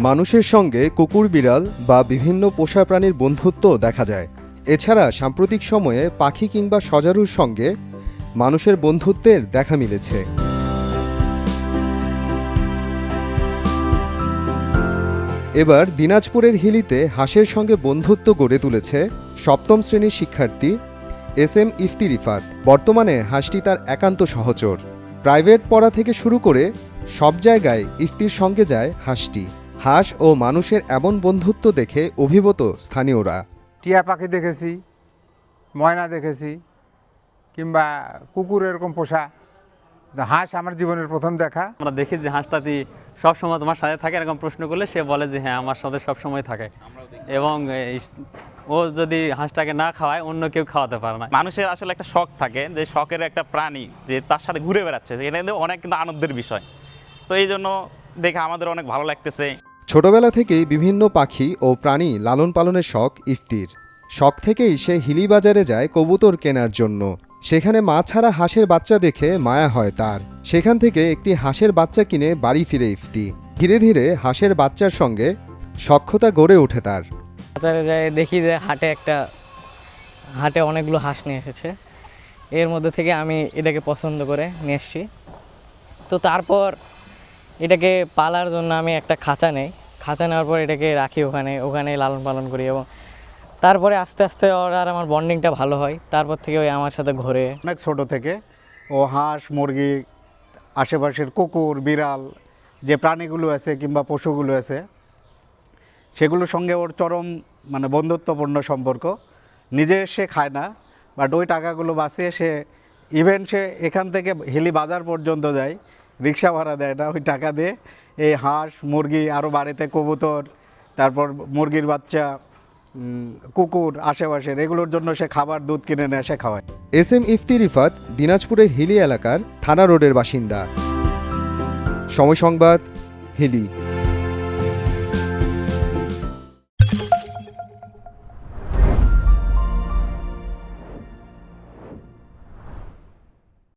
মানুষের সঙ্গে কুকুর বিড়াল বা বিভিন্ন পোষা প্রাণীর বন্ধুত্ব দেখা যায়। এছাড়া সাম্প্রতিক সময়ে পাখি কিংবা সজারুর সঙ্গে মানুষের বন্ধুত্বের দেখা মিলেছে। এবার দিনাজপুরের হিলিতে হাঁসের সঙ্গে বন্ধুত্ব গড়ে তুলেছে সপ্তম শ্রেণীর শিক্ষার্থী SM ইফতি রিফাত। বর্তমানে হাঁসটি তার একান্ত সহচর। প্রাইভেট পড়া থেকে শুরু করে সব জায়গায় ইফতির সঙ্গে যায় হাঁসটি। হাঁস ও মানুষের এমন বন্ধুত্ব দেখে অভিভূত স্থানীয়রা। টিয়া পাখি দেখেছি, ময়না দেখেছি, কিংবা কুকুর এরকম পোষা। হাঁস আমার জীবনের প্রথম দেখা। আমরা দেখি যে হাঁসটাতি সবসময় তোমার সাথে থাকে, এরকম প্রশ্ন করলে সে বলে যে হ্যাঁ আমার সাথে সবসময় থাকে, এবং ও যদি হাঁসটাকে না খাওয়ায় অন্য কেউ খাওয়াতে পারে না। মানুষের আসলে একটা শখ থাকে, যে শখের একটা প্রাণী যে তার সাথে ঘুরে বেড়াচ্ছে, এটা কিন্তু অনেক কিন্তু আনন্দের বিষয়। তো এই জন্য দেখে আমাদের অনেক ভালো লাগতেছে। ছোটবেলা থেকেই বিভিন্ন পাখি ও প্রাণী লালন পালনের শখ ইফতির। শখ থেকেই সে হিলি বাজারে যায় কবুতর কেনার জন্য। সেখানে মা ছাড়া হাঁসের বাচ্চা দেখে মায়া হয় তার। সেখান থেকে একটি হাঁসের বাচ্চা কিনে বাড়ি ফিরে ইফতি। ধীরে ধীরে হাঁসের বাচ্চার সঙ্গে সখ্যতা গড়ে ওঠে তার। বাজারে যাই দেখি যে হাটে অনেকগুলো হাঁস নিয়ে এসেছে। এর মধ্যে থেকে আমি এটাকে পছন্দ করে নিয়ে এসেছি। তো তারপর এটাকে পালার জন্য আমি একটা খাঁচা নেই। খাঁচা নেওয়ার পর এটাকে রাখি ওখানে লালন পালন করি, এবং তারপরে আস্তে আস্তে ওর আর আমার বন্ডিংটা ভালো হয়। তারপর থেকে ওই আমার সাথে ঘোরে। অনেক ছোট থেকে ও হাঁস, মুরগি, আশেপাশের কুকুর, বিড়াল যে প্রাণীগুলো আছে কিংবা পশুগুলো আছে সেগুলোর সঙ্গে ওর চরম বন্ধুত্বপূর্ণ সম্পর্ক। নিজে সে খায় না, বাট ওই টাকাগুলো বাঁচিয়ে সে সে এখান থেকে হিলি বাজার পর্যন্ত যায়, রিক্সা ভাড়া দেয় না, ওই টাকা দিয়ে এই হাঁস, মুরগি, আরও বাড়িতে কবুতর, তারপর মুরগির বাচ্চা, কুকুর আশেপাশের এগুলোর জন্য সে খাবার, দুধ কিনে নেয়, সে খাওয়ায়। SM ইফতি রিফাত দিনাজপুরের হিলি এলাকার থানা রোডের বাসিন্দা। সময় সংবাদ, হিলি।